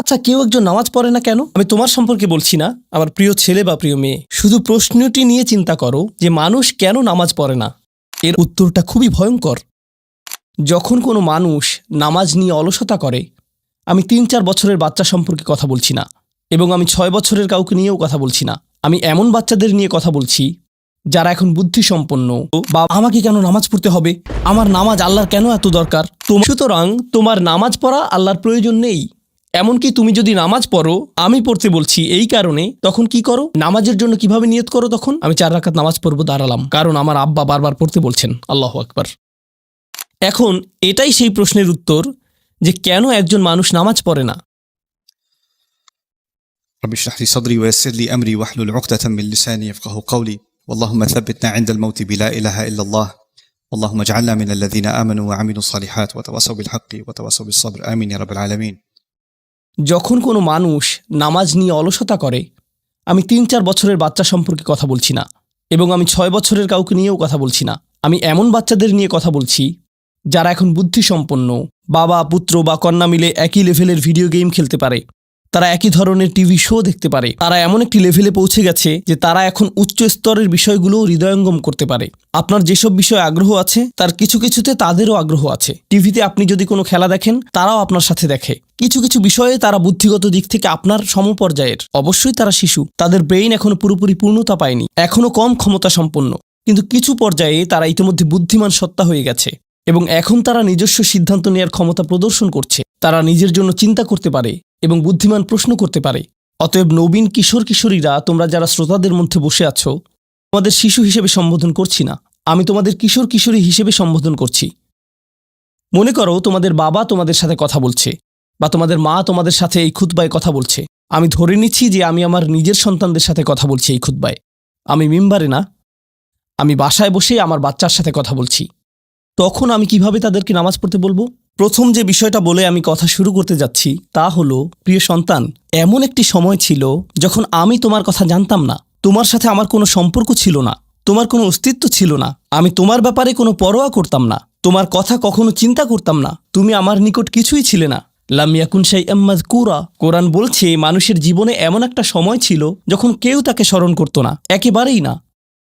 আচ্ছা, কেউ একজন নামাজ পড়ে না কেন? আমি তোমার সম্পর্কে বলছি না, আমার প্রিয় ছেলে বা প্রিয় মেয়ে। শুধু প্রশ্নটি নিয়ে চিন্তা করো যে মানুষ কেন নামাজ পড়ে না। এর উত্তরটা খুবই ভয়ঙ্কর। যখন কোনো মানুষ নামাজ নিয়ে অলসতা করে, আমি ৩-৪ বছরের বাচ্চা সম্পর্কে কথা বলছি না, এবং আমি ৬ বছরের কাউকে নিয়েও কথা বলছি না। আমি এমন বাচ্চাদের নিয়ে কথা বলছি যারা এখন বুদ্ধিসম্পন্ন। বা আমাকে কেন নামাজ পড়তে হবে? আমার নামাজ আল্লাহর কেন এত দরকার? সুতরাং তোমার নামাজ পড়া আল্লাহর প্রয়োজন নেই। এমনকি তুমি যদি নামাজ পড়ো, আমি পড়তে বলছি এই কারণে, তখন কি করো? নামাজের জন্য কিভাবে নিয়ত করো? তখন আমি 4 রাকাত নামাজ পড়বো, দাঁড়ালাম, কারণ আমার আব্বা বারবার পড়তে বলছেন। আল্লাহু আকবার। এখন এটাই সেই প্রশ্নের উত্তর যে কেন একজন মানুষ নামাজ পড়ে না। رب اشرح لي صدري ويسر لي أمري واحلل عقدة من لساني يفقهوا قولي اللهم ثبتنا عند الموت بلا إله إلا الله اللهم اجعلنا من الذين آمنوا وعملوا الصالحات وتواصوا بالحق وتواصوا بالصبر آمين يا رب العالمين। যখন কোনো মানুষ নামাজ নিয়ে অলসতা করে, আমি ৩-৪ বছরের বাচ্চা সম্পর্কে কথা বলছি না, এবং আমি ৬ বছরের কাউকে নিয়েও কথা বলছি না। আমি এমন বাচ্চাদের নিয়ে কথা বলছি যারা এখন বুদ্ধিসম্পন্ন। বাবা পুত্র বা কন্যা মিলে একই লেভেলের ভিডিও গেম খেলতে পারে, তারা একই ধরনের টিভি শো দেখতে পারে, তারা এমন একটি লেভেলে পৌঁছে গেছে যে তারা এখন উচ্চ স্তরের বিষয়গুলো হৃদয়ঙ্গম করতে পারে। আপনার যেসব বিষয়ে আগ্রহ আছে তার কিছু কিছুতে তাদেরও আগ্রহ আছে। টিভিতে আপনি যদি কোনো খেলা দেখেন, তারাও আপনার সাথে দেখে। কিছু কিছু বিষয়ে তারা বুদ্ধিগত দিক থেকে আপনার সমপর্যায়ের। অবশ্যই তারা শিশু, তাদের ব্রেইন এখনো পুরোপুরি পূর্ণতা পায়নি, এখনো কম ক্ষমতা সম্পন্ন, কিন্তু কিছু পর্যায়ে তারা ইতিমধ্যে বুদ্ধিমান সত্তা হয়ে গেছে, এবং এখন তারা নিজস্ব সিদ্ধান্ত নেওয়ার ক্ষমতা প্রদর্শন করছে। তারা নিজের জন্য চিন্তা করতে পারে এবং বুদ্ধিমান প্রশ্ন করতে পারে। অতএব নবীন কিশোর কিশোরীরা, তোমরা যারা শ্রোতাদের মধ্যে বসে আছো, তোমাদের শিশু হিসেবে সম্বোধন করছি না, আমি তোমাদের কিশোর কিশোরী হিসেবে সম্বোধন করছি। মনে করো তোমাদের বাবা তোমাদের সাথে কথা বলছে, বা তোমাদের মা তোমাদের সাথে এই খুতবায় কথা বলছে। আমি ধরে নিচ্ছি যে আমি আমার নিজের সন্তানদের সাথে কথা বলছি এই খুতবায়। আমি মিম্বারে না, আমি বাসায় বসে আমার বাচ্চার সাথে কথা বলছি। তখন আমি কিভাবে তাদেরকে নামাজ পড়তে বলবো? প্রথম যে বিষয়টা বলে আমি কথা শুরু করতে যাচ্ছি তা হলো, প্রিয় সন্তান, এমন একটি সময় ছিল যখন আমি তোমার কথা জানতাম না, তোমার সাথে আমার কোনো সম্পর্ক ছিল না, তোমার কোনো অস্তিত্ব ছিল না, আমি তোমার ব্যাপারে কোনো পরোয়া করতাম না, তোমার কথা কখনো চিন্তা করতাম না, তুমি আমার নিকট কিছুই ছিলে না। লাম ইয়াকুন শাইআম মাযকুরা। কোরআন বলছে মানুষের জীবনে এমন একটা সময় ছিল যখন কেউ তাকে স্মরণ করত না, একেবারেই না।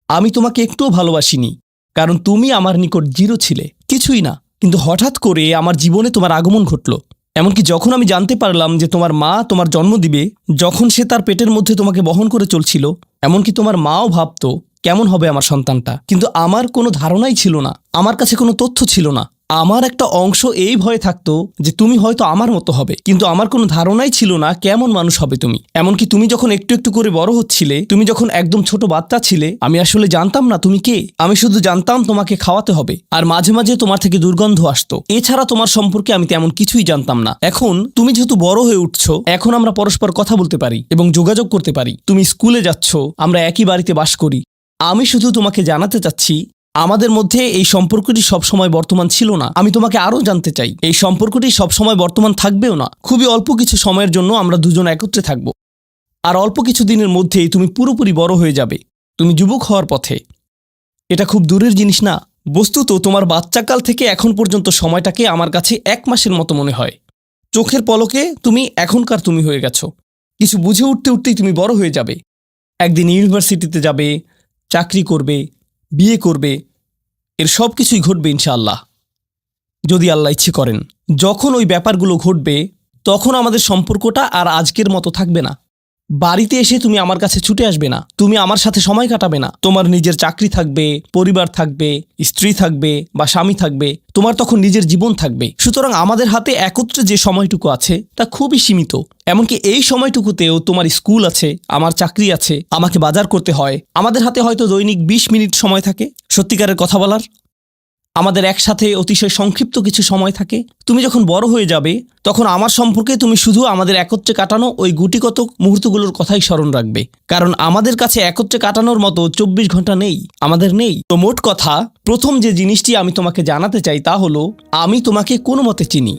আমি তোমাকে একটুও ভালোবাসিনি, কারণ তুমি আমার নিকট জিরো ছিলে, কিছুই না। কিন্তু হঠাৎ করে আমার জীবনে তোমার আগমন ঘটল। এমনকি যখন আমি জানতে পারলাম যে তোমার মা তোমার জন্ম দিবে, যখন সে তার পেটের মধ্যে তোমাকে বহন করে চলছিল, এমনকি তোমার মাও ভাবতো কেমন হবে আমার সন্তানটা, কিন্তু আমার কোনো ধারণাই ছিল না, আমার কাছে কোনো তথ্য ছিল না। আমার একটা অংশ এই ভয়ে থাকতো যে তুমি হয়তো আমার মতো হবে, কিন্তু আমার কোনো ধারণাই ছিল না কেমন মানুষ হবে তুমি। এমনকি তুমি যখন একটু একটু করে বড় হচ্ছিলে, তুমি যখন একদম ছোট বাচ্চা ছিলে, আমি আসলে জানতাম না তুমি কে। আমি শুধু জানতাম তোমাকে খাওয়াতে হবে, আর মাঝে মাঝে তোমার থেকে দুর্গন্ধ আসতো। এছাড়া তোমার সম্পর্কে আমি তেমন কিছুই জানতাম না। এখন তুমি যেহেতু বড় হয়ে উঠছো, এখন আমরা পরস্পর কথা বলতে পারি এবং যোগাযোগ করতে পারি। তুমি স্কুলে যাচ্ছ, আমরা একই বাড়িতে বাস করি। আমি শুধু তোমাকে জানাতে চাচ্ছি, আমাদের মধ্যে এই সম্পর্কটি সবসময় বর্তমান ছিল না। আমি তোমাকে আরও জানতে চাই, এই সম্পর্কটি সবসময় বর্তমান থাকবেও না। খুবই অল্প কিছু সময়ের জন্য আমরা দুজন একত্রে থাকব, আর অল্প কিছু দিনের মধ্যেই তুমি পুরোপুরি বড় হয়ে যাবে, তুমি যুবক হওয়ার পথে। এটা খুব দূরের জিনিস না। বস্তুত তোমার বাচ্চাকাল থেকে এখন পর্যন্ত সময়টাকে আমার কাছে 1 মাসের মতো মনে হয়। চোখের পলকে তুমি এখনকার তুমি হয়ে গেছো। কিছু বুঝে উঠতে উঠতেই তুমি বড় হয়ে যাবে। একদিন ইউনিভার্সিটিতে যাবে, চাকরি করবে, বিয়ে করবে, এর সব কিছুই ঘটবে ইনশাআল্লাহ, যদি আল্লাহ ইচ্ছে করেন। যখন ওই ব্যাপারগুলো ঘটবে, তখন আমাদের সম্পর্কটা আর আজকের মতো থাকবে না। বাড়িতে এসে তুমি আমার কাছে ছুটে আসবে না, তুমি আমার সাথে সময় কাটাবে না। তোমার নিজের চাকরি থাকবে, পরিবার থাকবে, স্ত্রী থাকবে বা স্বামী থাকবে, তোমার তখন নিজের জীবন থাকবে। সুতরাং আমাদের হাতে একত্রে যে সময়টুকু আছে তা খুবই সীমিত। এমনকি এই সময়টুকুতেও তোমার স্কুল আছে, আমার চাকরি আছে, আমাকে বাজার করতে হয়। আমাদের হাতে হয়তো দৈনিক 20 মিনিট সময় থাকে সত্যিকারের কথা বলার। আমাদের একসাথে অতিশয় সংক্ষিপ্ত কিছু সময় থাকে। তুমি যখন বড় হয়ে যাবে, তখন আমার সম্পর্কে তুমি শুধু আমাদের একত্রে কাটানো ওই গুটিকত মুহূর্তগুলোর কথাই স্মরণ রাখবে, কারণ আমাদের কাছে একত্রে কাটানোর মতো 24 ঘন্টা নেই, আমাদের নেই। তো মোট কথা, প্রথম যে জিনিসটি আমি তোমাকে জানাতে চাই তা হলো, আমি তোমাকে কোনো মতে চিনি।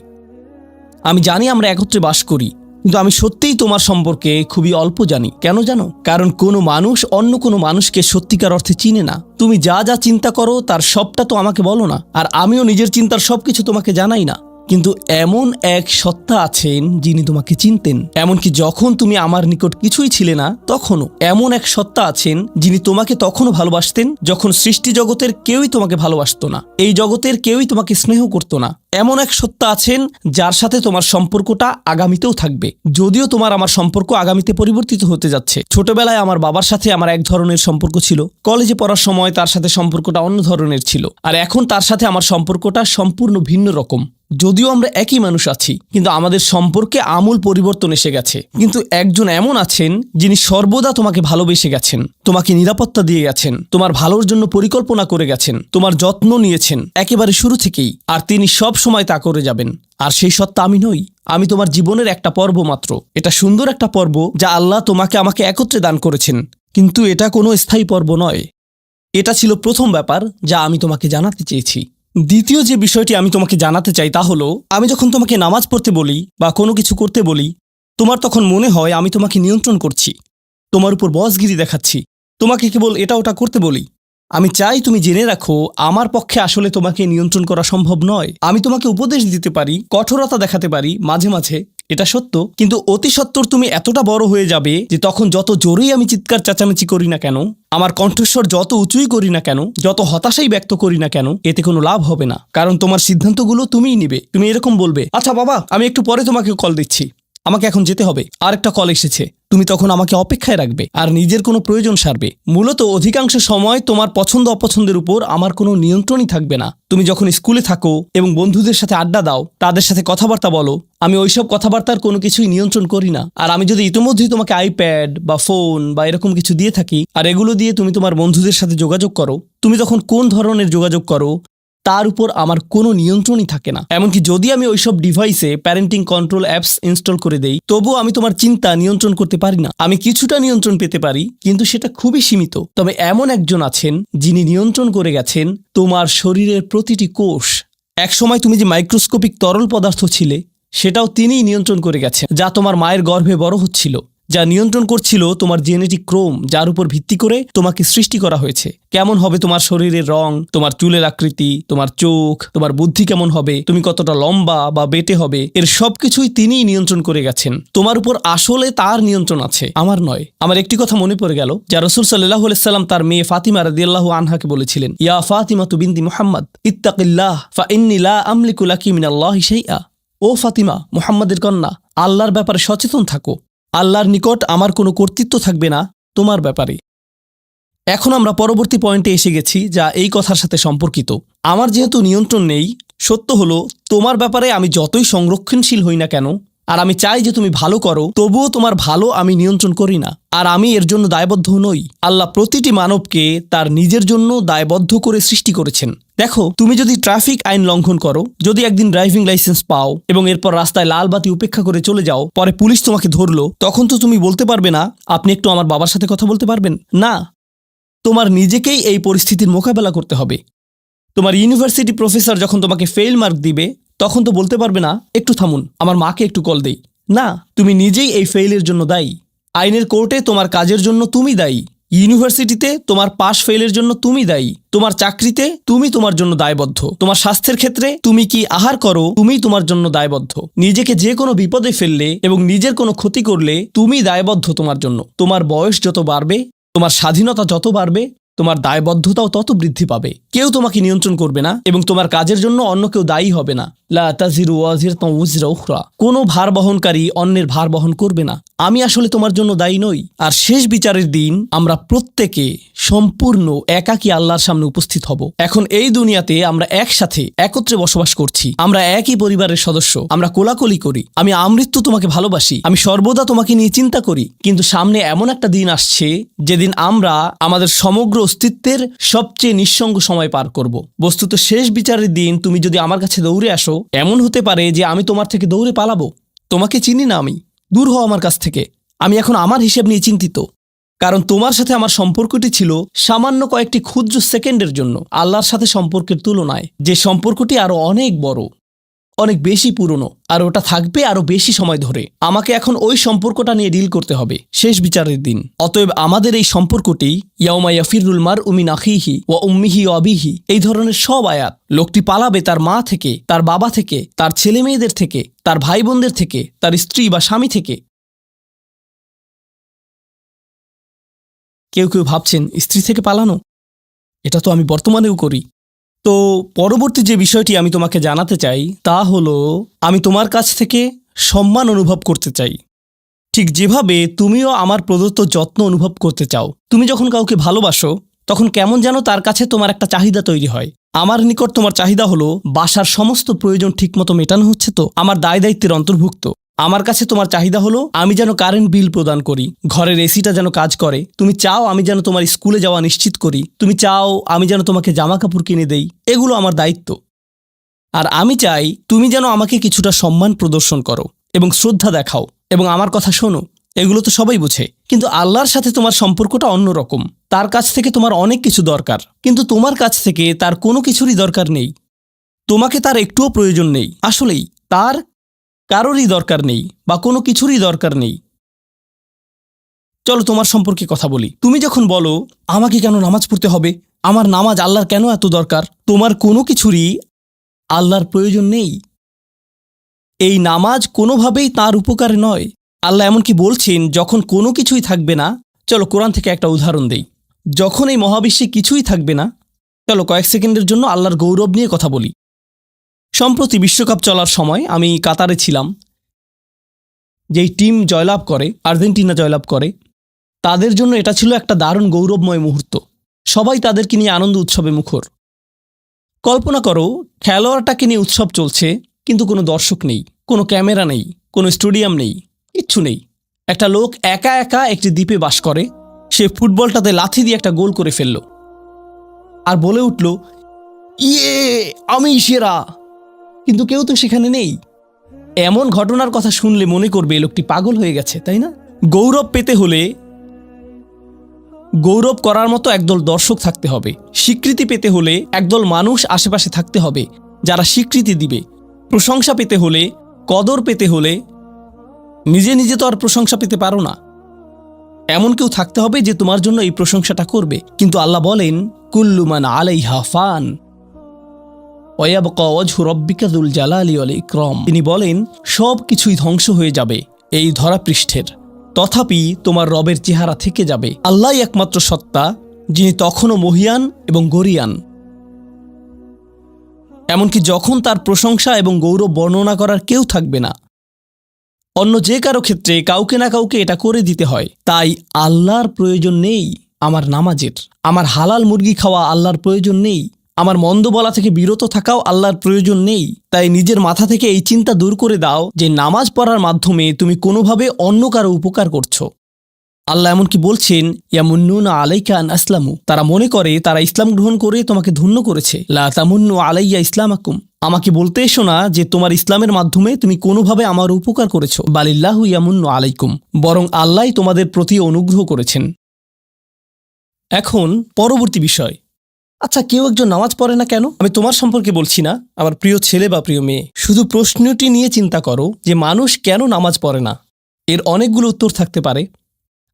আমি জানি আমরা একত্রে বাস করি, কিন্তু আমি সত্যিই তোমার সম্পর্কে খুবই অল্প জানি। কেন জানো? কারণ কোনো মানুষ অন্য কোনো মানুষকে সত্যিকার অর্থে চিনে না। তুমি যা যা চিন্তা করো তার সবটা তো আমাকে বলো না, আর আমিও নিজের চিন্তার সবকিছু তোমাকে জানাই না। কিন্তু এমন এক সত্তা আছেন যিনি তোমাকে চিনতেন, এমনকি যখন তুমি আমার নিকট কিছুই ছিলে না তখনও। এমন এক সত্তা আছেন যিনি তোমাকে তখনও ভালোবাসতেন যখন সৃষ্টি জগতের কেউই তোমাকে ভালোবাসতো না, এই জগতের কেউই তোমাকে স্নেহ করতো না। এমন এক সত্তা আছেন যার সাথে তোমার সম্পর্কটা আগামীতেও থাকবে, যদিও তোমার আমার সম্পর্ক আগামীতে পরিবর্তিত হতে যাচ্ছে। ছোটবেলায় আমার বাবার সাথে আমার এক ধরনের সম্পর্ক ছিল, কলেজে পড়ার সময় তার সাথে সম্পর্কটা অন্য ধরনের ছিল, আর এখন তার সাথে আমার সম্পর্কটা সম্পূর্ণ ভিন্ন রকম। যদিও আমরা একই মানুষ আছি, কিন্তু আমাদের সম্পর্কে আমূল পরিবর্তন এসে গেছে। কিন্তু একজন এমন আছেন যিনি সর্বদা তোমাকে ভালোবেসে গেছেন, তোমাকে নিরাপত্তা দিয়ে গেছেন, তোমার ভালোর জন্য পরিকল্পনা করে গেছেন, তোমার যত্ন নিয়েছেন একেবারে শুরু থেকেই, আর তিনি সব সময় তা করে যাবেন। আর সেই সত্তা আমি নই, আমি তোমার জীবনের একটা পর্ব মাত্র। এটা সুন্দর একটা পর্ব যা আল্লাহ তোমাকে আমাকে একত্রে দান করেছেন, কিন্তু এটা কোনো স্থায়ী পর্ব নয়। এটা ছিল প্রথম ব্যাপার যা আমি তোমাকে জানাতে চেয়েছি। দ্বিতীয় যে বিষয়টি আমি তোমাকে জানাতে চাই তা হলো, আমি যখন তোমাকে নামাজ পড়তে বলি বা কোনো কিছু করতে বলি, তোমার তখন মনে হয় আমি তোমাকে নিয়ন্ত্রণ করছি, তোমার উপর বসগিরি দেখাচ্ছি, তোমাকে কেবল এটা ওটা করতে বলি। আমি চাই তুমি জেনে রাখো, আমার পক্ষে আসলে তোমাকে নিয়ন্ত্রণ করা সম্ভব নয়। আমি তোমাকে উপদেশ দিতে পারি, কঠোরতা দেখাতে পারি মাঝে মাঝে, এটা সত্য, কিন্তু অতি সত্বর তুমি এতটা বড় হয়ে যাবে যে তখন যত জোরেই আমি চিৎকার চেঁচামেচি করি না কেন, আমার কণ্ঠস্বর যত উঁচুই করি না কেন, যত হতাশাই ব্যক্ত করি না কেন, এতে কোনো লাভ হবে না। কারণ তোমার সিদ্ধান্তগুলো তুমিই নিবে। তুমি এরকম বলবে, আচ্ছা বাবা, আমি একটু পরে তোমাকে কল দিচ্ছি, আমাকে এখন যেতে হবে, আর একটা কল এসেছে। তুমি তখন আমাকে অপেক্ষায় রাখবে আর নিজের কোনো প্রয়োজন সারবে। মূলত অধিকাংশ সময় তোমার পছন্দ অপছন্দের উপর আমার কোনো নিয়ন্ত্রণই থাকবে না। তুমি যখন স্কুলে থাকো এবং বন্ধুদের সাথে আড্ডা দাও, তাদের সাথে কথাবার্তা বলো, আমি ওইসব কথাবার্তার কোনো কিছুই নিয়ন্ত্রণ করি না। আর আমি যদি ইতিমধ্যেই তোমাকে আইপ্যাড বা ফোন বা এরকম কিছু দিয়ে থাকি, আর এগুলো দিয়ে তুমি তোমার বন্ধুদের সাথে যোগাযোগ করো, তুমি তখন কোন ধরনের যোগাযোগ করো তার উপর আমার কোনো নিয়ন্ত্রণই থাকে না। এমনকি যদি আমি ওইসব ডিভাইসে প্যারেন্টিং কন্ট্রোল অ্যাপস ইনস্টল করে দেই, তবুও আমি তোমার চিন্তা নিয়ন্ত্রণ করতে পারি না। আমি কিছুটা নিয়ন্ত্রণ পেতে পারি, কিন্তু সেটা খুবই সীমিত। তবে এমন একজন আছেন যিনি নিয়ন্ত্রণ করে গেছেন তোমার শরীরের প্রতিটি কোষ। একসময় তুমি যে মাইক্রোস্কোপিক তরল পদার্থ ছিলে, সেটাও তিনিই নিয়ন্ত্রণ করে গেছেন, যা তোমার মায়ের গর্ভে বড় হচ্ছিল, যা নিয়ন্ত্রণ করছিল তোমার জেনেটিক ক্রোম, যার উপর ভিত্তি করে তোমাকে সৃষ্টি করা হয়েছে। কেমন হবে তোমার শরীরের রং, তোমার চুলের আকৃতি, তোমার চোখ, তোমার বুদ্ধি কেমন হবে, তুমি কতটা লম্বা বা বেটে হবে, এর সবকিছুই তিনিই নিয়ন্ত্রণ করে গেছেন। তোমার উপর আসলে তার নিয়ন্ত্রণ আছে, আমার নয়। আমার একটি কথা মনে পড়ে গেল, যা রাসূল সাল্লাল্লাহু আলাইহি সাল্লাম তার মেয়ে ফাতিমা রাদিয়াল্লাহু আনহাকে বলেছিলেন, ইয়া ফাতিমাতু বিনতি মুহাম্মদ ইত্তাকিল্লাহ ফা ইন্নী লা আমলিকু লাকি মিনাল্লাহি শাইআ। ও ফাতিমা, মুহাম্মাদের কন্যা, আল্লাহর ব্যাপারে সচেতন থাকো। আল্লাহর নিকট আমার কোনো কর্তৃত্ব থাকবে না তোমার ব্যাপারে। এখন আমরা পরবর্তী পয়েন্টে এসে গেছি, যা এই কথার সাথে সম্পর্কিত। আমার যেহেতু নিয়ন্ত্রণ নেই, সত্য হলো তোমার ব্যাপারে আমি যতই সংরক্ষণশীল হই না কেন, আর আমি চাই যে তুমি ভালো করো, তবুও তোমার ভালো আমি নিয়ন্ত্রণ করি না, আর আমি এর জন্য দায়বদ্ধ নই। আল্লাহ প্রতিটি মানবকে তার নিজের জন্য দায়বদ্ধ করে সৃষ্টি করেছেন। দেখো, তুমি যদি ট্রাফিক আইন লঙ্ঘন করো, যদি একদিন ড্রাইভিং লাইসেন্স পাও এবং এরপর রাস্তায় লাল বাতি উপেক্ষা করে চলে যাও, পরে পুলিশ তোমাকে ধরলো, তখন তো তুমি বলতে পারবে না, আপনি একটু আমার বাবার সাথে কথা বলতে পারবেন না। তোমার নিজেকেই এই পরিস্থিতির মোকাবেলা করতে হবে। তোমার ইউনিভার্সিটি প্রফেসর যখন তোমাকে ফেল মার্ক দিবে, তখন তো বলতে পারবে না, একটু থামুন, আমার মাকে একটু কল দেই। না, তুমি নিজেই এই ফেইলের জন্য দায়ী। আইনের কোর্টে তোমার কাজের জন্য তুমি দায়ী। ইউনিভার্সিটিতে তোমার পাশ ফেলের জন্য তুমি দায়ী। তোমার চাকরিতে তুমি তোমার জন্য দায়বদ্ধ। তোমার স্বাস্থ্যের ক্ষেত্রে তুমি কি আহার করো, তুমি তোমার জন্য দায়বদ্ধ। নিজেকে যে কোনো বিপদে ফেললে এবং নিজের কোনো ক্ষতি করলে তুমি দায়বদ্ধ তোমার জন্য। তোমার বয়স যত বাড়বে, তোমার স্বাধীনতা যত বাড়বে, তোমার দায়বদ্ধতাও তত বৃদ্ধি পাবে। কেউ তোমাকে নিয়ন্ত্রণ করবে না এবং তোমার কাজের জন্য অন্য কেউ দায়ী হবে না। লা তাজিরু ওয়াজিরাতুন উযরা উখরা। কোনো ভার বহনকারী অন্যের ভার বহন করবে না। আমি আসলে তোমার জন্য দায়ী নই। আর শেষ বিচারের দিন আমরা প্রত্যেকে সম্পূর্ণ একাকী আল্লাহর সামনে উপস্থিত হব। এখন এই দুনিয়াতে আমরা একসাথে একত্রে বসবাস করছি, আমরা একই পরিবারের সদস্য, আমরা কোলাকুলি করি, আমি আমৃত্যু তোমাকে ভালোবাসি, আমি সর্বদা তোমাকে নিয়ে চিন্তা করি। কিন্তু সামনে এমন একটা দিন আসছে যেদিন আমরা আমাদের সমগ্র অস্তিত্বের সবচেয়ে নিঃসঙ্গ সময় পার করব। বস্তুত শেষ বিচারের দিন তুমি যদি আমার কাছে দৌড়ে আসো, এমন হতে পারে যে আমি তোমার থেকে দৌড়ে পালাবো। তোমাকে চিনি না আমি, দূর হও আমার কাছ থেকে। আমি এখন আমার হিসেব নিয়ে চিন্তিত, কারণ তোমার সাথে আমার সম্পর্কটি ছিল সামান্য কয়েকটি ক্ষুদ্র সেকেন্ডের জন্য। আল্লাহর সাথে সম্পর্কের তুলনায় যে সম্পর্কটি আরো অনেক বড়, অনেক বেশি পুরনো, আর ওটা থাকবে আরো বেশি সময় ধরে। আমাকে এখন ওই সম্পর্কটা নিয়ে ডিল করতে হবে শেষ বিচারের দিন। অতএব আমাদের এই সম্পর্কটি ইয়াউমা ইয়াফিরুল মারউ মিন আখিহি ওয়া উম্মিহি ওয়া আবিহি, এই ধরনের সব আয়াত। লোকটি পালাবে তার মা থেকে, তার বাবা থেকে, তার ছেলে মেয়েদের থেকে, তার ভাই বোনদের থেকে, তার স্ত্রী বা স্বামী থেকে। কেউ কেউ ভাবছেন স্ত্রী থেকে পালানো, এটা তো আমি বর্তমানেও করি। তো পরবর্তী যে বিষয়টি আমি তোমাকে জানাতে চাই তা হলো, আমি তোমার কাছ থেকে সম্মান অনুভব করতে চাই, ঠিক যেভাবে তুমিও আমার প্রদত্ত যত্ন অনুভব করতে চাও। তুমি যখন কাউকে ভালোবাসো তখন কেমন যেন তার কাছে তোমার একটা চাহিদা তৈরি হয়। আমার নিকট তোমার চাহিদা হলো বাসার সমস্ত প্রয়োজন ঠিকমতো মেটানো হচ্ছে তো, আমার দায় দায়িত্বের অন্তর্ভুক্ত। আমার কাছে তোমার চাহিদা হলো আমি যেন কারেন্ট বিল প্রদান করি, ঘরের এসিটা যেন কাজ করে। তুমি চাও আমি যেন তোমার স্কুলে যাওয়া নিশ্চিত করি, তুমি চাও আমি যেন তোমাকে জামা কাপড় কিনে দেই। এগুলো আমার দায়িত্ব। আর আমি চাই তুমি যেন আমাকে কিছুটা সম্মান প্রদর্শন করো এবং শ্রদ্ধা দেখাও এবং আমার কথা শোনো। এগুলো তো সবাই বুঝে, কিন্তু আল্লাহর সাথে তোমার সম্পর্কটা অন্যরকম। তার কাছ থেকে তোমার অনেক কিছু দরকার, কিন্তু তোমার কাছ থেকে তার কোনো কিছুরই দরকার নেই। তোমাকে তার একটুও প্রয়োজন নেই। আসলেই তার কারোরই দরকার নেই বা কোনো কিছুরই দরকার নেই। চলো তোমার সম্পর্কে কথা বলি। তুমি যখন বলো আমাকে কেন নামাজ পড়তে হবে, আমার নামাজ আল্লাহর কেন এত দরকার, তোমার কোনো কিছুরই আল্লাহর প্রয়োজন নেই। এই নামাজ কোনোভাবেই তার উপকারে নয়। আল্লাহ এমনকি বলছেন যখন কোনো কিছুই থাকবে না, চলো কোরআন থেকে একটা উদাহরণ দেই। যখন এই মহাবিশ্বে কিছুই থাকবে না, চলো কয়েক সেকেন্ডের জন্য আল্লাহর গৌরব নিয়ে কথা বলি। সম্প্রতি বিশ্বকাপ চলার সময় আমি কাতারে ছিলাম। যেই টিম জয়লাভ করে, আর্জেন্টিনা জয়লাভ করে, তাদের জন্য এটা ছিল একটা দারুণ গৌরবময় মুহূর্ত। সবাই তাদেরকে নিয়ে আনন্দ উৎসবে মুখর। কল্পনা করো খেলোয়াড়টাকে নিয়ে উৎসব চলছে, কিন্তু কোনো দর্শক নেই, কোনো ক্যামেরা নেই, কোনো স্টেডিয়াম নেই, কিচ্ছু নেই। একটা লোক একা একা একটি দ্বীপে বাস করে। সে ফুটবলটাতে লাথি দিয়ে একটা গোল করে ফেলল আর বলে উঠল, ইয়ে, আমি সেরা। কিন্তু কেউ তো সেখানে নেই। এমন ঘটনার কথা শুনলে মনে করবে লোকটি পাগল হয়ে গেছে, তাই না? গৌরব পেতে হলে গৌরব করার মতো একদল দর্শক থাকতে হবে। স্বীকৃতি পেতে হলে একদল মানুষ আশেপাশে থাকতে হবে যারা স্বীকৃতি দিবে। প্রশংসা পেতে হলে, কদর পেতে হলে নিজে নিজে তো আর প্রশংসা পেতে পারো না। এমন কেউ থাকতে হবে যে তোমার জন্য এই প্রশংসাটা করবে। কিন্তু আল্লাহ বলেন, কুল্লু মান আলাইহা ফান ওয়া ইয়াবকা ওয়াজহু রাব্বিকা যুল জালালি ওয়াল ইকরাম। তিনি বলেন সব কিছুই ধ্বংস হয়ে যাবে এই ধরাপৃষ্ঠের, তথাপি তোমার রবের চেহারা থেকে যাবে। আল্লাহই একমাত্র সত্তা, যিনি তখনও মহিয়ান এবং গরিয়ান। এমনকি যখন তার প্রশংসা এবং গৌরব বর্ণনা করার কেউ থাকবে না, অন্য যে কারো ক্ষেত্রে কাউকে না কাউকে এটা করে দিতে হয়। তাই আল্লাহর প্রয়োজন নেই আমার নামাজের, আমার হালাল মুরগি খাওয়া আল্লাহর প্রয়োজন নেই, আমার মন্দ বলা থেকে বিরত থাকাও আল্লাহর প্রয়োজন নেই। তাই নিজের মাথা থেকে এই চিন্তা দূর করে দাও যে নামাজ পড়ার মাধ্যমে তুমি কোনোভাবে অন্য কারো উপকার করছো। আল্লাহ এমনকি বলছেন, ইয়ামুন্নুনা আলাইকা আন আসলামু, তারা মনে করে তারা ইসলাম গ্রহণ করে তোমাকে ধন্য করেছে। লা তামুন্নু আলাইয়া ইসলামাকুম, আমাকে বলতে এসো না যে তোমার ইসলামের মাধ্যমে তুমি কোনোভাবে আমার উপকার করেছো। বালিল্লাহু ইয়ামুন্নু আলাইকুম, বরং আল্লাহই তোমাদের প্রতি অনুগ্রহ করেছেন। এখন পরবর্তী বিষয়, আচ্ছা কেউ একজন নামাজ পড়ে না কেন? আমি তোমার সম্পর্কে বলছি না, আমার প্রিয় ছেলে বা প্রিয় মেয়ে। শুধু প্রশ্নটি নিয়ে চিন্তা করো যে মানুষ কেন নামাজ পড়ে না। এর অনেকগুলো উত্তর থাকতে পারে,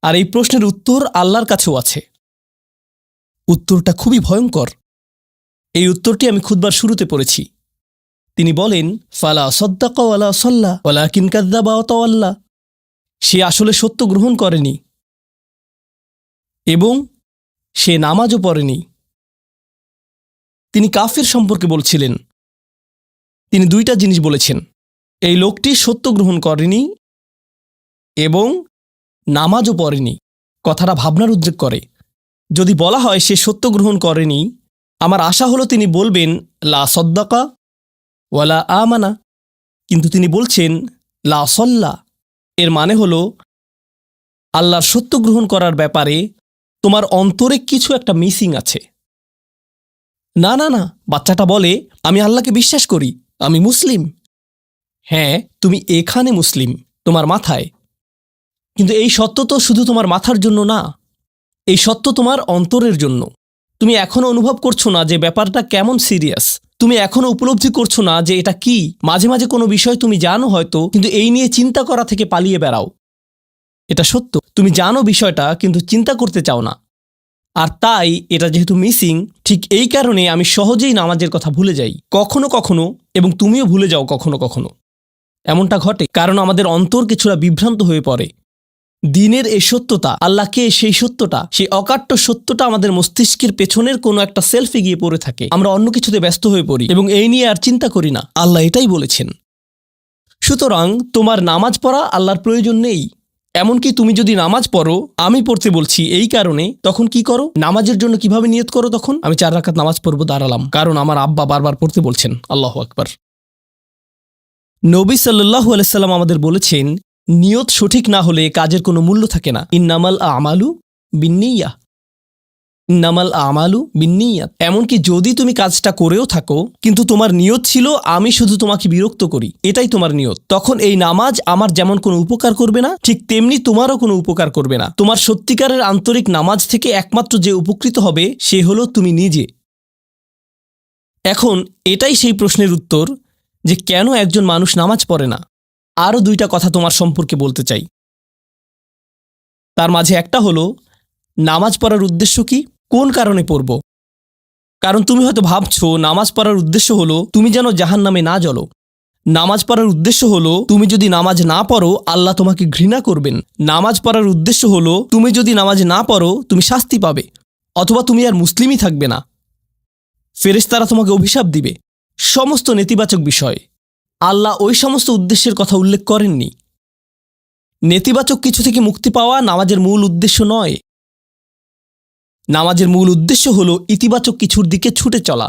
আর এই প্রশ্নের উত্তর আল্লাহর কাছেও আছে। উত্তরটা খুবই ভয়ঙ্কর। এই উত্তরটি আমি খুতবার শুরুতে পড়েছি। তিনি বলেন, ফালা সাদ্দাকা ওয়ালা সাল্লা ওয়ালাকিন কাযযাবা ওয়া তাওয়াল্লা। সে আসলে সত্য গ্রহণ করেনি এবং সে নামাজও পড়েনি। তিনি কাফির সম্পর্কে বলছিলেন। তিনি দুইটা জিনিস বলেছেন, এই লোকটি সত্য গ্রহণ করেনি এবং নামাজও পড়েনি। কথাটা ভাবনার উদ্রেক করে। যদি বলা হয় সে সত্য গ্রহণ করেনি, আমার আশা হলো তিনি বলবেন লা সাদ্দাকা ওয়ালা আমানা, কিন্তু তিনি বলছেন লা সাল্লা। এর মানে হলো আল্লাহর সত্য গ্রহণ করার ব্যাপারে তোমার অন্তরে কিছু একটা মিসিং আছে। না না না, বাচ্চাটা বলে আমি আল্লাহকে বিশ্বাস করি, আমি মুসলিম। হ্যাঁ, তুমি এখানে মুসলিম, তোমার মাথায়। কিন্তু এই সত্য তো শুধু তোমার মাথার জন্য না, এই সত্য তোমার অন্তরের জন্য। তুমি এখনো অনুভব করছো না যে ব্যাপারটা কেমন সিরিয়াস। তুমি এখনো উপলব্ধি করছো না যে এটা কি। মাঝে মাঝে কোনো বিষয় তুমি জানো হয়তো, কিন্তু এই নিয়ে চিন্তা করা থেকে পালিয়ে বেড়াও। এটা সত্য, তুমি জানো বিষয়টা কিন্তু চিন্তা করতে চাও না। আর তাই এটা যেহেতু মিসিং, ঠিক এই কারণে আমি সহজেই নামাজের কথা ভুলে যাই কখনো কখনো, এবং তুমিও ভুলে যাও কখনো কখনো। এমনটা ঘটে কারণ আমাদের অন্তর কিছুটা বিভ্রান্ত হয়ে পড়ে। দিনের এই সত্যতা, আল্লাহকে সেই সত্যটা, সেই অকাট্য সত্যটা আমাদের মস্তিষ্কের পেছনের কোনো একটা সেলফে গিয়ে পড়ে থাকে। আমরা অন্য কিছুতে ব্যস্ত হয়ে পড়ি এবং এই নিয়ে আর চিন্তা করি না। আল্লাহ এটাই বলেছেন। সুতরাং তোমার নামাজ পড়া আল্লাহর প্রয়োজন নেই। এমনকি তুমি যদি নামাজ পড়ো, আমি পড়তে বলছি এই কারণে, তখন কি করো? নামাজের জন্য কিভাবে নিয়ত করো? তখন আমি 4 রাকাত নামাজ পড়বো, দাঁড়ালাম, কারণ আমার আব্বা বারবার পড়তে বলছেন। আল্লাহু আকবার। নবী সাল্লাল্লাহু আলাইহি সাল্লাম আমাদের বলেছেন, নিয়ত সঠিক না হলে কাজের কোনো মূল্য থাকে না। ইন্নামাল আমালু বিন্নিয়াহ, ইন্নামাল আমালু বিন্নিয়াত। এমনকি যদি তুমি কাজটা করেও থাকো কিন্তু তোমার নিয়ত ছিল আমি শুধু তোমাকে বিরক্ত করি, এটাই তোমার নিয়ত, তখন এই নামাজ আমার যেমন কোনো উপকার করবে না, ঠিক তেমনি তোমারও কোনো উপকার করবে না। তোমার সত্যিকারের আন্তরিক নামাজ থেকে একমাত্র যে উপকৃত হবে সে হলো তুমি নিজে। এখন এটাই সেই প্রশ্নের উত্তর যে কেন একজন মানুষ নামাজ পড়ে না। আরও 2টা কথা তোমার সম্পর্কে বলতে চাই। তার মাঝে একটা হলো নামাজ পড়ার উদ্দেশ্য কি, কোন কারণে পড়ব। কারণ তুমি হয়তো ভাবছো নামাজ পড়ার উদ্দেশ্য হলো তুমি যেন জাহান্নামে না জ্বলো। নামাজ পড়ার উদ্দেশ্য হলো তুমি যদি নামাজ না পড়ো আল্লাহ তোমাকে ঘৃণা করবেন। নামাজ পড়ার উদ্দেশ্য হলো তুমি যদি নামাজ না পড়ো তুমি শাস্তি পাবে, অথবা তুমি আর মুসলিমই থাকবে না, ফেরেশতারা তোমাকে অভিশাপ দিবে। সমস্ত নেতিবাচক বিষয়। আল্লাহ ওই সমস্ত উদ্দেশ্যের কথা উল্লেখ করেননি। নেতিবাচক কিছু থেকে মুক্তি পাওয়া নামাজের মূল উদ্দেশ্য নয়। নামাজের মূল উদ্দেশ্য হলো ইতিবাচক কিছুর দিকে ছুটে চলা।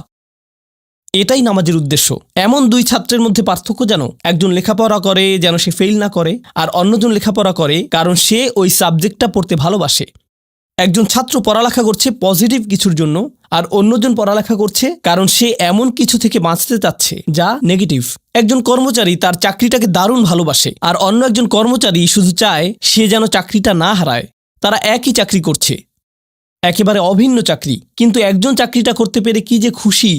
এটাই নামাজের উদ্দেশ্য। এমন 2 ছাত্রের মধ্যে পার্থক্য জানো? একজন লেখাপড়া করে যেন সে ফেল না করে, আর অন্যজন লেখাপড়া করে কারণ সে ওই সাবজেক্টটা পড়তে ভালোবাসে। একজন ছাত্র পড়ালেখা করছে পজিটিভ কিছুর জন্য, আর অন্যজন পড়ালেখা করছে কারণ সে এমন কিছু থেকে বাঁচতে চাচ্ছে যা নেগেটিভ। একজন কর্মচারী তার চাকরিটাকে দারুণ ভালোবাসে, আর অন্য একজন কর্মচারী শুধু চায় সে যেন চাকরিটা না হারায়। তারা একই চাকরি করছে, একেবারে অভিন্ন চাকরি, কিন্তু একজন চাকরিটা করতে পেরে কি যে খুশি,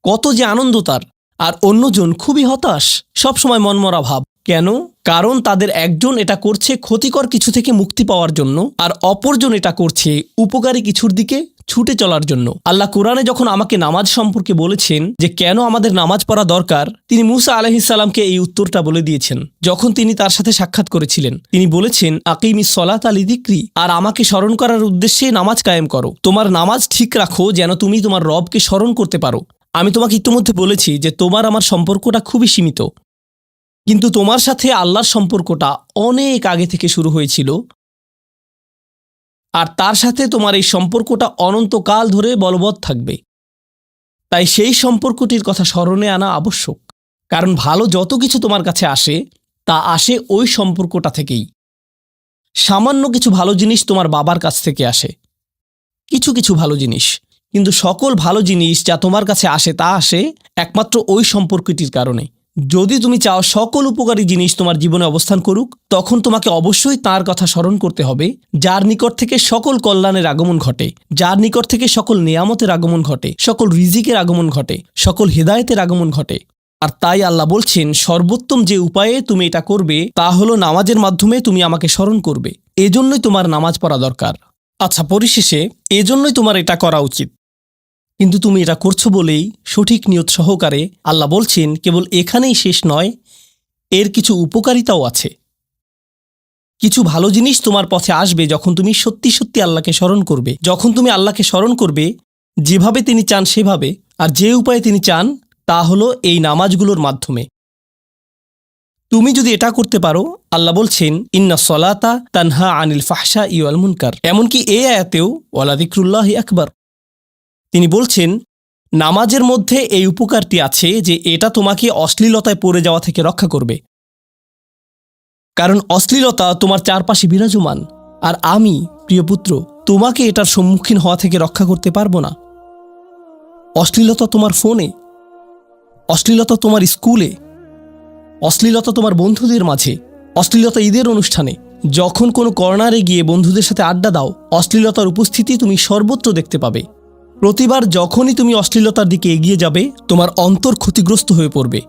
কত যে আনন্দ তার, আর অন্যজন খুবই হতাশ, সবসময় মনমরা ভাব। কেন? কারণ তাদের একজন এটা করছে ক্ষতিকর কিছু থেকে মুক্তি পাওয়ার জন্য, আর অপরজন এটা করছে উপকারী কিছুর দিকে ছুটে চলার জন্য। আল্লাহ কোরআনে যখন আমাকে নামাজ সম্পর্কে বলেছেন যে কেন আমাদের নামাজ পড়া দরকার, তিনি মূসা আলাইহিস সালামকে এই উত্তরটা বলে দিয়েছেন যখন তিনি তার সাথে সাক্ষাৎ করেছিলেন। তিনি বলেছেন, আকিমিস সলাতা লিযিকরি, আর আমাকে স্মরণ করার উদ্দেশ্যে নামাজ কায়েম করো। তোমার নামাজ ঠিক রাখো যেন তুমি তোমার রবকে স্মরণ করতে পারো। আমি তোমাকে ইতিমধ্যে বলেছি যে তোমার আমার সম্পর্কটা খুবই সীমিত, কিন্তু তোমার সাথে আল্লাহর সম্পর্কটা অনেক আগে থেকে শুরু হয়েছিল, আর তার সাথে তোমার এই সম্পর্কটা অনন্তকাল ধরে বলবৎ থাকবে। তাই সেই সম্পর্কটির কথা স্মরণে আনা আবশ্যক, কারণ ভালো যত কিছু তোমার কাছে আসে তা আসে ওই সম্পর্কটা থেকেই। সামান্য কিছু ভালো জিনিস তোমার বাবার কাছ থেকে আসে, কিছু কিছু ভালো জিনিস, কিন্তু সকল ভালো জিনিস যা তোমার কাছে আসে তা আসে একমাত্র ওই সম্পর্কটির কারণে। যদি তুমি চাও সকল উপকারী জিনিস তোমার জীবনে অবস্থান করুক, তখন তোমাকে অবশ্যই তার কথা স্মরণ করতে হবে, যার নিকট থেকে সকল কল্যাণের আগমন ঘটে, যার নিকট থেকে সকল নিয়ামতের আগমন ঘটে, সকল রিজিকের আগমন ঘটে, সকল হেদায়েতের আগমন ঘটে। আর তাই আল্লাহ বলছেন, সর্বোত্তম যে উপায়ে তুমি এটা করবে তা হলো নামাজের মাধ্যমে তুমি আমাকে স্মরণ করবে। এজন্যই তোমার নামাজ পড়া দরকার। আচ্ছা, পরিশেষে এজন্যই তোমার এটা করা উচিত, কিন্তু তুমি এটা করছো বলেই সঠিক নিয়ত সহকারে। আল্লাহ বলছেন, কেবল এখানেই শেষ নয়, এর কিছু উপকারিতাও আছে। কিছু ভালো জিনিস তোমার পথে আসবে যখন তুমি সত্যি সত্যি আল্লাহকে স্মরণ করবে। যখন তুমি আল্লাহকে স্মরণ করবে যেভাবে তিনি চান সেভাবে, আর যে উপায়ে তিনি চান তা হলো এই নামাজগুলোর মাধ্যমে। তুমি যদি এটা করতে পারো, আল্লাহ বলছেন, ইন্না সলাতা তানহা আনিল ফাহশা ওয়াল মুনকার। এমনকি এই আয়াতেও ওয়ালা যিকরুল্লাহি আকবার, তিনি বলছেন নামাজের মধ্যে এই উপকারটি আছে যে এটা তোমাকে অশ্লীলতায় পড়ে যাওয়া থেকে রক্ষা করবে। কারণ অশ্লীলতা তোমার চারপাশে বিরাজমান, আর আমি, প্রিয় পুত্র, তোমাকে এটার সম্মুখীন হওয়া থেকে রক্ষা করতে পারবো না। অশ্লীলতা তোমার ফোনে, অশ্লীলতা তোমার স্কুলে, অশ্লীলতা তোমার বন্ধুদের মাঝে, অশ্লীলতা ঈদের অনুষ্ঠানে। যখন কোনো কর্নারে গিয়ে বন্ধুদের সাথে আড্ডা দাও, অশ্লীলতার উপস্থিতি তুমি সর্বত্র দেখতে পাবে। প্রতিবার যখনই তুমি অশ্লীলতার দিকে এগিয়ে যাবে তোমার অন্তর ক্ষতিগ্রস্ত হয়ে পড়বে।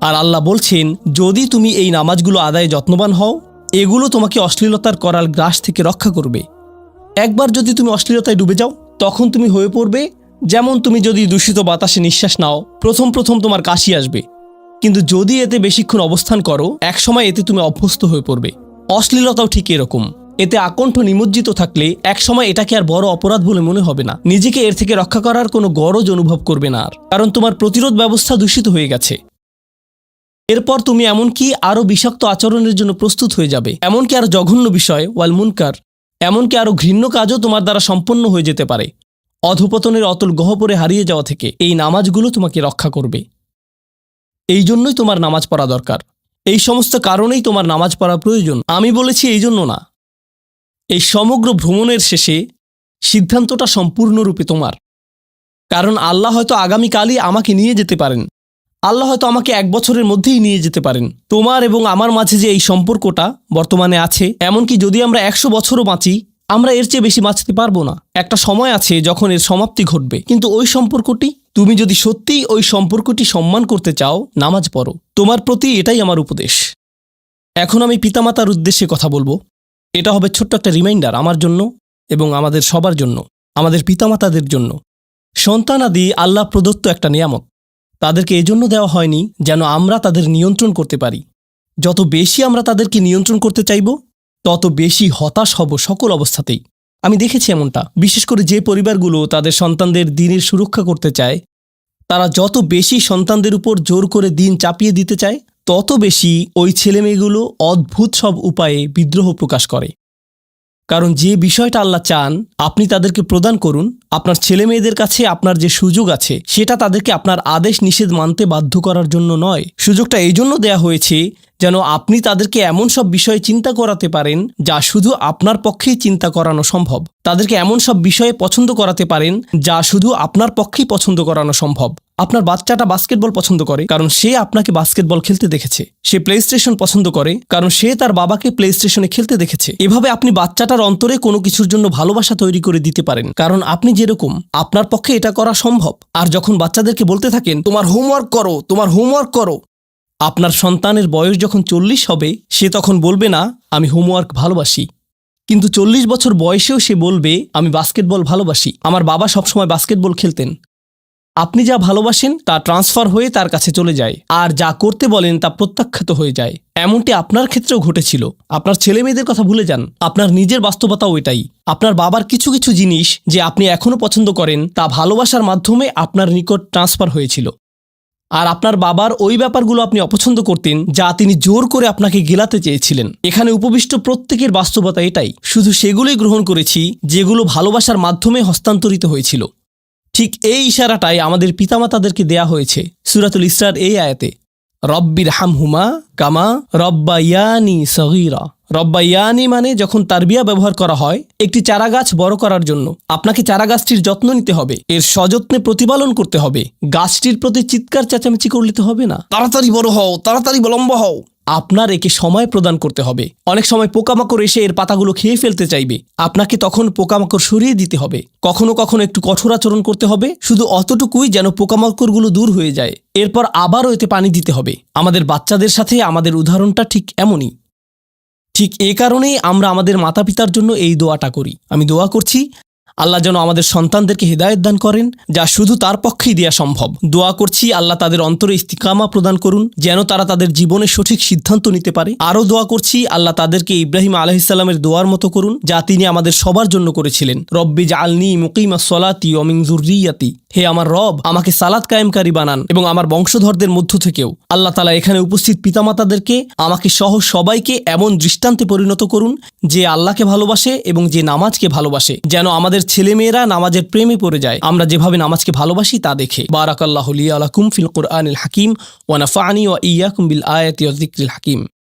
আর আল্লাহ বলছেন, যদি তুমি এই নামাজগুলো আদায়ে যত্নবান হও, এগুলো তোমাকে অশ্লীলতার করাল গ্রাস থেকে রক্ষা করবে। একবার যদি তুমি অশ্লীলতায় ডুবে যাও, তখন তুমি হয়ে পড়বে যেমন তুমি যদি দূষিত বাতাসে নিঃশ্বাস নাও, প্রথম তোমার কাশি আসবে, কিন্তু যদি এতে বেশিক্ষণ অবস্থান করো, একসময় এতে তুমি অভ্যস্ত হয়ে পড়বে। অশ্লীলতাও ঠিক এরকম, এতে আকণ্ঠ নিমজ্জিত থাকলে একসময় এটাকে আর বড় অপরাধ বলে মনে হবে না, নিজেকে এর থেকে রক্ষা করার কোনো গরজ অনুভব করবে না আর, কারণ তোমার প্রতিরোধ ব্যবস্থা দূষিত হয়ে গেছে। এরপর তুমি এমনকি আরও বিষাক্ত আচরণের জন্য প্রস্তুত হয়ে যাবে, এমনকি আরও জঘন্য বিষয় ওয়াল মুনকার, এমনকি আরও ঘৃণ্য কাজও তোমার দ্বারা সম্পন্ন হয়ে যেতে পারে। অধঃপতনের অতল গহ্বরে হারিয়ে যাওয়া থেকে এই নামাজগুলো তোমাকে রক্ষা করবে। এই জন্যই তোমার নামাজ পড়া দরকার, এই সমস্ত কারণেই তোমার নামাজ পড়া প্রয়োজন। আমি বলেছি এই জন্য না, এই সমগ্র ভ্রমণের শেষে সিদ্ধান্তটা সম্পূর্ণরূপে তোমার। কারণ আল্লাহ হয়তো আগামীকালই আমাকে নিয়ে যেতে পারেন, আল্লাহ হয়তো আমাকে 1 বছরের মধ্যেই নিয়ে যেতে পারেন। তোমার এবং আমার মাঝে যে এই সম্পর্কটা বর্তমানে আছে, এমনকি যদি আমরা 100 বছরও বাঁচি, আমরা এর চেয়ে বেশি বাঁচতে পারবো না। একটা সময় আছে যখন এর সমাপ্তি ঘটবে, কিন্তু ওই সম্পর্কটি, তুমি যদি সত্যিই ওই সম্পর্কটি সম্মান করতে চাও, নামাজ পড়ো। তোমার প্রতি এটাই আমার উপদেশ। এখন আমি পিতামাতার উদ্দেশ্যে কথা বলবো। এটা হবে ছোট্ট একটা রিমাইন্ডার আমার জন্য এবং আমাদের সবার জন্য, আমাদের পিতামাতাদের জন্য। সন্তানাদি আল্লাহ প্রদত্ত একটা নিয়ামত, তাদেরকে এজন্য দেওয়া হয়নি যেন আমরা তাদের নিয়ন্ত্রণ করতে পারি। যত বেশি আমরা তাদেরকে নিয়ন্ত্রণ করতে চাইব, তত বেশি হতাশ হব সকল অবস্থাতেই। আমি দেখেছি এমনটা, বিশেষ করে যে পরিবারগুলো তাদের সন্তানদের দিনের সুরক্ষা করতে চায়, তারা যত বেশি সন্তানদের উপর জোর করে দিন চাপিয়ে দিতে চায়, তত বেশি ওই ছেলেমেয়েগুলো অদ্ভুত সব উপায়ে বিদ্রোহ প্রকাশ করে। কারণ যে বিষয়টা আল্লাহ চান আপনি তাদেরকে প্রদান করুন, আপনার ছেলেমেয়েদের কাছে আপনার যে সুযোগ আছে, সেটা তাদেরকে আপনার আদেশ নিষেধ মানতে বাধ্য করার জন্য নয়। সুযোগটা এই জন্য দেয়া হয়েছে যেন আপনি তাদেরকে এমন সব বিষয়ে চিন্তা করাতে পারেন যা শুধু আপনার পক্ষেই চিন্তা করানো সম্ভব। তাদেরকে এমন সব বিষয়ে পছন্দ করাতে পারেন যা শুধু আপনার পক্ষেই পছন্দ করানো সম্ভব। আপনার বাচ্চাটা বাস্কেটবল পছন্দ করে কারণ সে আপনাকে বাস্কেটবল খেলতে দেখেছে। সে প্লে স্টেশন পছন্দ করে কারণ সে তার বাবাকে প্লে স্টেশনে খেলতে দেখেছে। এভাবে আপনি বাচ্চাটার অন্তরে কোনো কিছুর জন্য ভালোবাসা তৈরি করে দিতে পারেন, কারণ আপনি যেরকম, আপনার পক্ষে এটা করা সম্ভব। আর যখন বাচ্চাদেরকে বলতে থাকেন তোমার হোমওয়ার্ক করো, তোমার হোমওয়ার্ক করো, আপনার সন্তানের বয়স যখন 40 হবে, সে তখন বলবে না আমি হোমওয়ার্ক ভালোবাসি, কিন্তু 40 বছর বয়সেও সে বলবে আমি বাস্কেটবল ভালোবাসি, আমার বাবা সবসময় বাস্কেটবল খেলতেন। আপনি যা ভালোবাসেন তা ট্রান্সফার হয়ে তার কাছে চলে যায়, আর যা করতে বলেন তা প্রত্যাখ্যাত হয়ে যায়। এমনটি আপনার ক্ষেত্রেও ঘটেছিল। আপনার ছেলেমেয়েদের কথা ভুলে যান, আপনার নিজের বাস্তবতাও এটাই। আপনার বাবার কিছু কিছু জিনিস যে আপনি এখনও পছন্দ করেন, তা ভালোবাসার মাধ্যমে আপনার নিকট ট্রান্সফার হয়েছিল। আর আপনার বাবার ওই ব্যাপারগুলো আপনি অপছন্দ করতেন যা তিনি জোর করে আপনাকে গেলাতে চেয়েছিলেন। এখানে উপবিষ্ট প্রত্যেকের বাস্তবতা এটাই, শুধু সেগুলোই গ্রহণ করেছি যেগুলো ভালোবাসার মাধ্যমে হস্তান্তরিত হয়েছিল। ঠিক এই ইশারাটাই আমাদের পিতামাতাদেরকে দেয়া হয়েছে সূরাতুল ইসরার এই আয়াতে, রব্বির হামহুমা কামা রব্বায়ানি সগীরা। রব্বায়ানি মানে যখন তারবিয়া ব্যবহার করা হয় একটি চারাগাছ বড় করার জন্য, আপনাকে চারাগাছটির যত্ন নিতে হবে, এর সযত্নে প্রতিপালন করতে হবে। গাছটির প্রতি চিৎকার চেঁচামেচি করলে তো হবে না, তাড়াতাড়ি বড় হও, তাড়াতাড়ি লম্বা হও। আপনার একে সময় প্রদান করতে হবে। অনেক সময় পোকামাকড় এসে এর পাতাগুলো খেয়ে ফেলতে চাইবে, আপনাকে তখন পোকামাকড় সরিয়ে দিতে হবে। কখনো কখনো একটু কঠোর আচরণ করতে হবে, শুধু অতটুকুই যেন পোকামাকড়গুলো দূর হয়ে যায়। এরপর আবারও এতে পানি দিতে হবে। আমাদের বাচ্চাদের সাথে আমাদের উদাহরণটা ঠিক এমনই। ঠিক এ কারণেই আমরা আমাদের মাতা পিতার জন্য এই দোয়াটা করি। আমি দোয়া করছি আল্লাহ যেন আমাদের সন্তানদেরকে হিদায়াত দান করেন, যা শুধু তার পক্ষেই দেয়া সম্ভব। দোয়া করছি আল্লাহ তাদের অন্তরে ইস্তিকামা প্রদান করুন, যেন তারা তাদের জীবনে সঠিক সিদ্ধান্ত নিতে পারে। আরও দোয়া করছি আল্লাহ তাদেরকে ইব্রাহিম আলাইহিসসালামের দোয়ার মতো করুন, যা তিনি আমাদের সবার জন্য করেছিলেন, রব্বি জাআলনি মুকিমাস সলাতি ওয়া মিন যুররিয়াতি। হে আমার রব, আমাকে সালাত কায়েমকারী বানান এবং আমার বংশধরদের মধ্য থেকেও। আল্লাহ তাআলা এখানে উপস্থিত পিতামাতাদেরকে, আমাকে সহ সবাইকে এমন দৃষ্টান্তে পরিণত করুন যে আল্লাহকে ভালোবাসে এবং যে নামাজকে ভালোবাসে, যেন আমাদের ছেলেমেয়েরা নামাজের প্রেমে পড়ে যায় আমরা যেভাবে নামাজকে ভালোবাসি তা দেখে। বারাকাল্লাহু লি ওয়া লাকুম ফিল কুরআনিল হাকিম ওয়া নাফা'নি ওয়া ইয়্যাকুম বিল আয়াতি ওয়াজ যিকরিল হাকিম।